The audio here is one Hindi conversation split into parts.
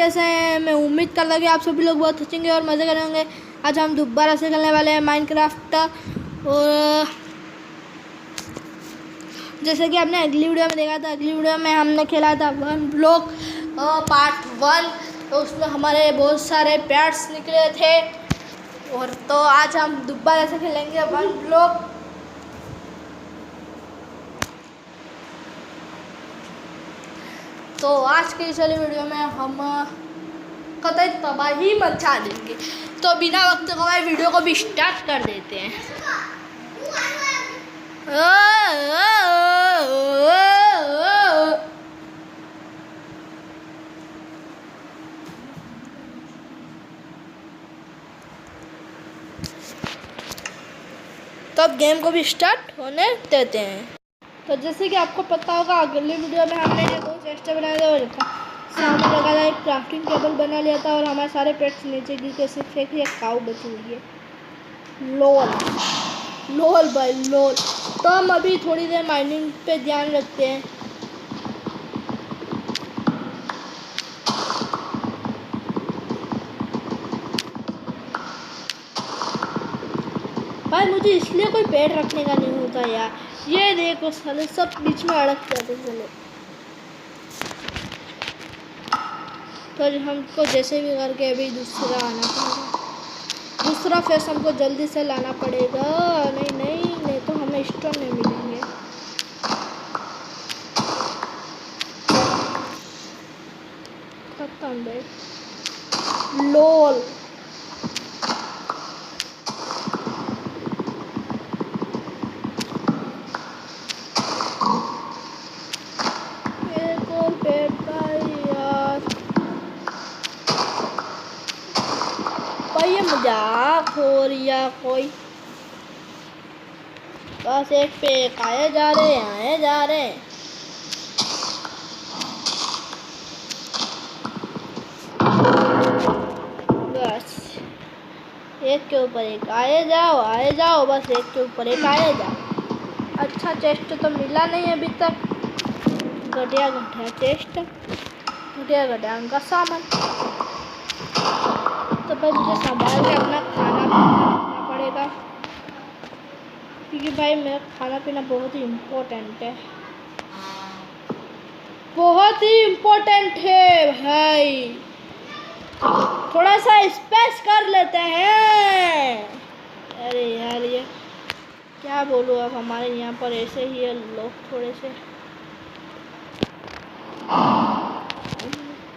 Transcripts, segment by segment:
कैसे हैं? मैं उम्मीद करता हूँ कि आप सभी लोग बहुत हंसेंगे और मज़े करेंगे। आज हम दोबारा से खेलने वाले हैं माइनक्राफ्ट। और जैसे कि आपने अगली वीडियो में देखा था, अगली वीडियो में हमने खेला था वन ब्लॉक पार्ट 1। तो उसमें हमारे बहुत सारे पेट्स निकले थे। और तो आज हम दोबारा से खेलेंगे वन ब्लॉक। तो आज की इस वाली वीडियो में हम कतई तबाही मचा देंगे। तो बिना वक्त गवाए वीडियो को भी स्टार्ट कर देते हैं। तो अब गेम को भी स्टार्ट होने देते हैं। तो जैसे कि आपको पता होगा, अगली वीडियो में हमने दो चेस्ट बनाए थे, सामने लगा था, एक क्राफ्टिंग टेबल बना लिया था और हमारे सारे पेट्स नीचे गिर के सिर्फ एक काऊ बची हुई है। लोल लोल भाई लोल। तो हम अभी थोड़ी देर माइनिंग पे ध्यान रखते हैं। भाई मुझे इसलिए कोई पेड़ रखने का नहीं होता यार। ये देखो साले सब बीच में अड़क जाते साले। तो हमको जैसे भी करके अभी दूसरा आना पड़ेगा। दूसरा फेस हमको जल्दी से लाना पड़ेगा। नहीं तो हमें स्टोन नहीं मिलेंगे। खत्म भाई लोल। ये मजाक हो रिया कोई। बस एक पे एक आए जा रहे। बस एक के ऊपर एक आए जाओ बस एक के ऊपर एक आए जाओ। अच्छा चेस्ट तो मिला नहीं अभी तक। घटिया चेस्ट, घटिया उनका सामान। तो भाई मुझे संभाल के अपना खाना पीना पड़ेगा, क्योंकि भाई मेरा खाना पीना बहुत ही इम्पोर्टेंट है। बहुत ही इम्पोर्टेंट है भाई। थोड़ा सा स्पेस कर लेते हैं। अरे यार ये क्या बोलूँ, अब हमारे यहाँ पर ऐसे ही है लोग थोड़े से।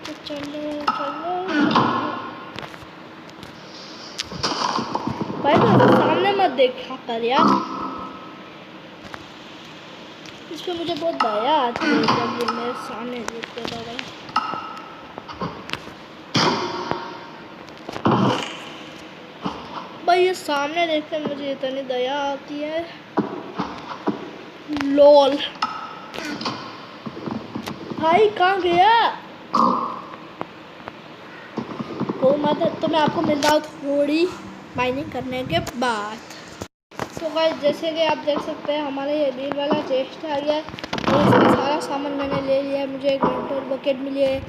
तो चलो भाई तो सामने मत देखा कर यार। इस पे मुझे बहुत दया आती है जब ये मेरे सामने देखते भाई। भाई ये सामने देखते मुझे इतनी दया आती है। लोल भाई कहाँ गया? को मदद तो मैं आपको मिलता हूँ थोड़ी माइनिंग करने के बाद। तो गाइस जैसे कि आप देख सकते हैं, हमारा ये नील वाला चेस्ट आ गया है और इसका सारा सामान मैंने ले लिया है। मुझे एक वाटर बकेट मिली है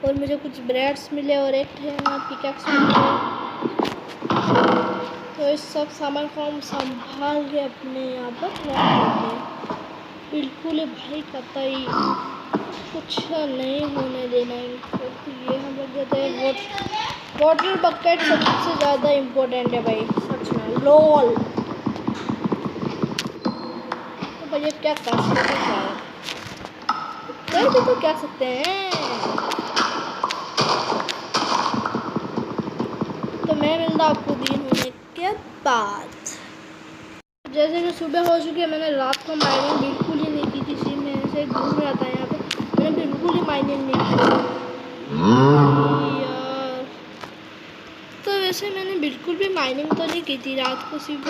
और मुझे कुछ ब्रेड्स मिले और एक पिकैक्स मिले। तो इस सब सामान को हम संभाल के अपने यहाँ पर रख देते हैं। बिल्कुल भाई कतई कुछ नहीं होने देना है। ये हम लोग देते हैं वाटर बकेट सबसे ज़्यादा इम्पोर्टेंट है भाई सच में। लोल तो भाई क्या कर सकते हैं, तो क्या सकते हैं। तो मैं मिलता आपको दिन होने के बाद। जैसे कि सुबह हो चुकी है, मैंने रात को माइनिंग बिल्कुल ही नहीं की थी। सी मैं ऐसे घूम रहा था यहाँ पे, मैंने बिल्कुल ही माइनिंग नहीं की यार। तो वैसे मैंने बिल्कुल भी माइनिंग तो नहीं की थी रात को, सिर्फ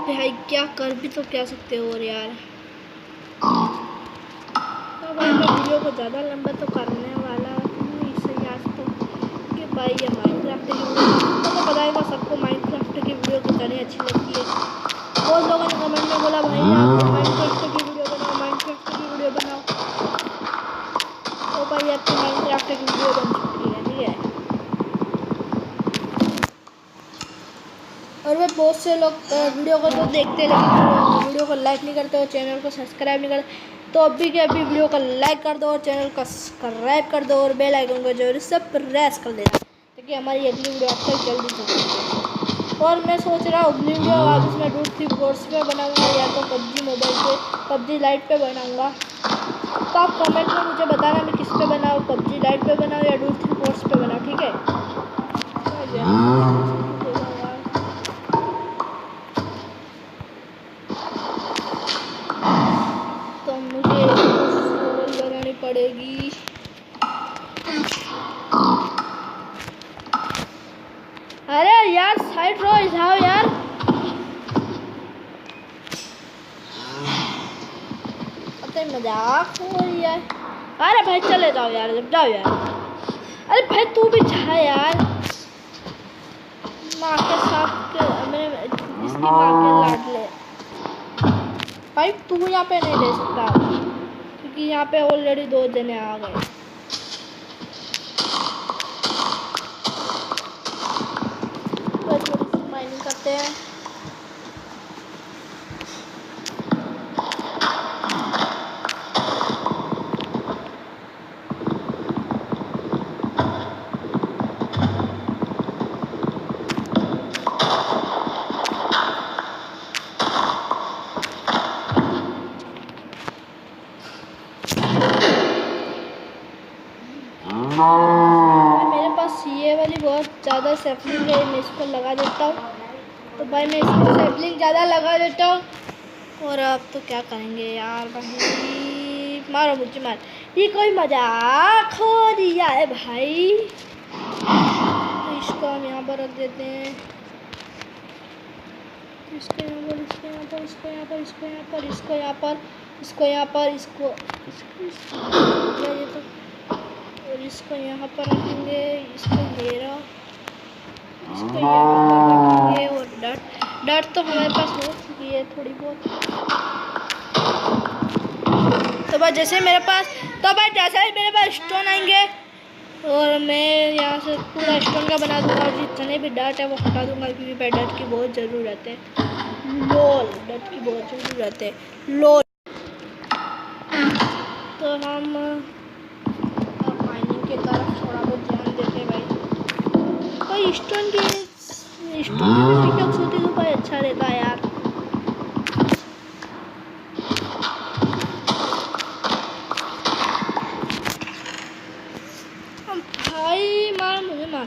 तो भाई क्या कर भी तो क्या सकते हो यार। तो भाई मैं वीडियो को ज़्यादा लंबा तो करने वाला नहीं सही आज तो, कि भाई ये माइनक्राफ्ट की वीडियो तो बताएगा सबको माइनक्राफ्ट की वीडियो कितनी अच्छी लगती है। बहुत लोगों ने कमेंट में बोला भाई आप माइनक्राफ्ट की वीडियो बनाओ, माइनक्राफ्ट की वीडियो बनाओ। तो भाई आपकी माइनक्राफ्ट की वीडियो बन चुकी है, ठीक है। और वह बहुत से लोग वीडियो को तो देखते लेकिन वीडियो को लाइक नहीं करते और चैनल को सब्सक्राइब नहीं करते। तो अभी के अभी वीडियो को लाइक कर दो और चैनल को सब्सक्राइब कर दो और बेल आइकन को जरूर से प्रेस कर देना ताकि हमारी अगली वीडियो आप तक जल्दी पहुँचे। और मैं सोच रहा हूँ अगली वीडियो आज इसमें डूट 3 कोर्स पे बनाऊँगा या तो पबजी मोबाइल पे, पबजी लाइट पे बनाऊँगा। तो आप कमेंट में मुझे बताना मैं किस पे बनाऊँ, पबजी लाइट पे बनाऊँ या डूट 3 कोर्स पे बनाऊँ, ठीक है। तो मुझे बनानी पड़ेगी। अरे यार साइड रो जाओ यार। अब मजाक हो रही है। अरे भाई चले जाओ यार, जब जाओ यार। अरे भाई तू भी जा यार। माँ के साथ मेरे इसकी माँ के लाडले। भाई तू यहाँ पे नहीं ले सकता क्योंकि यहाँ पे ऑलरेडी 2 जने आ गए। तो थोड़ी सी माइनिंग करते हैं। मेरे पास ये वाली बहुत ज़्यादा सैपलिंग है, मैं इसको लगा देता हूँ। तो भाई मैं इसको सैपलिंग ज़्यादा लगा देता हूँ। और अब तो क्या करेंगे यार भाई, मारो मुझे मार। ये कोई मजाक हो दिया है भाई। तो इसको हम यहाँ पर रख देते हैं, इसको यहाँ पर, इसको यहाँ पर, इसको यहाँ पर, इसको यहाँ पर, इसको यहाँ पर, इसको यहाँ पर, इसको ये तो, और इसको यहाँ पर रखेंगे, इसको घेरा, इसको यहाँ पर रखेंगे। और डट तो हमारे पास हो चुकी है थोड़ी बहुत। तो भाई जैसे मेरे पास स्टोन आएंगे और मैं यहाँ से पूरा स्टोन का बना दूंगा। जितने भी डट है वो हटा दूंगा क्योंकि भाई डट की बहुत ज़रूरत है। लोल डट की बहुत ज़रूरत है, लोल। तो हम माइनिंग की तरफ थोड़ा बहुत ध्यान देते हैं भाई। भाई स्टोन की पिकअप्स होती तो भाई अच्छा रहता है यार। भाई मार मुझे मार,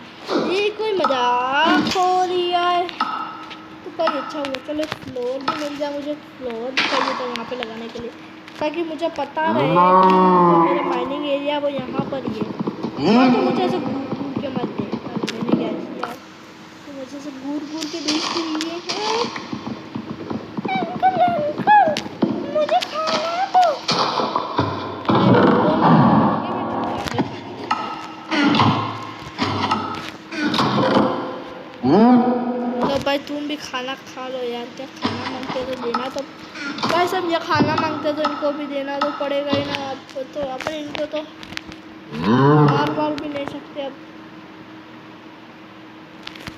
ये कोई मजाक हो रहा है। तो भाई अच्छा हुआ, चलो फ्लोर भी मिल जाए। मुझे फ्लोर भी चाहिए था यहाँ पे लगाने के लिए ताकि मुझे पता रहे कि जो मेरा माइनिंग एरिया वो यहाँ पर ही है। तो मुझे ऐसे घूर के मत दे। मैंने क्या किया, तो मुझे ऐसे घूर के देख रही है। अंकल अंकल मुझे खाना दो। तो भाई तुम भी खाना खा लो यार। क्या खाना मांगते तो देना, तो भाई सब ये खाना मांगते तो इनको भी देना तो पड़ेगा ही ना आपको। तो अपन इनको तो बार भी नहीं सकते। अब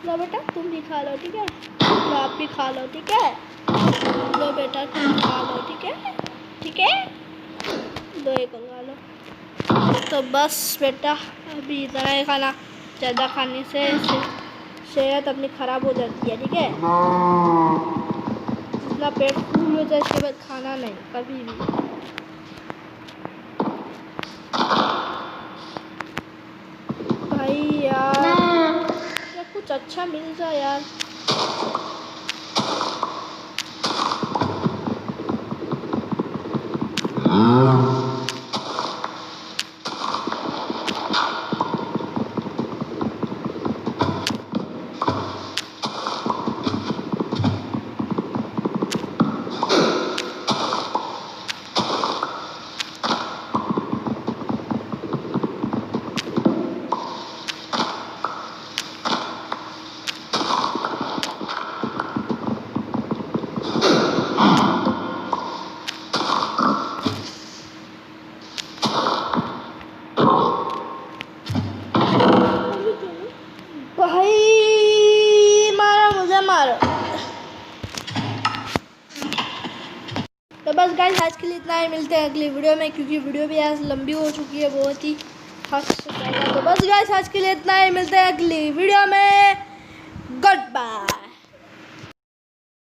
लो बेटा तुम भी खा लो, ठीक है। लो आप भी खा लो, ठीक है। लो बेटा तुम खा लो, ठीक है, ठीक है। लो एक खा लो। तो बस बेटा अभी इतना ही खाना, ज़्यादा खाने से सेहत अपनी ख़राब हो जाती है, ठीक है। जितना पेट फूल हो जाए इसके बाद खाना नहीं कभी भी। भाई यार कुछ अच्छा मिल जाए यार। भाई मारो मुझे मारो। तो बस गाइस आज के लिए इतना ही, मिलते हैं अगली वीडियो में, क्योंकि वीडियो भी आज लंबी हो चुकी है बहुत ही हद से ज़्यादा। तो बस गाइस आज के लिए इतना ही, मिलते हैं अगली वीडियो में। Good bye.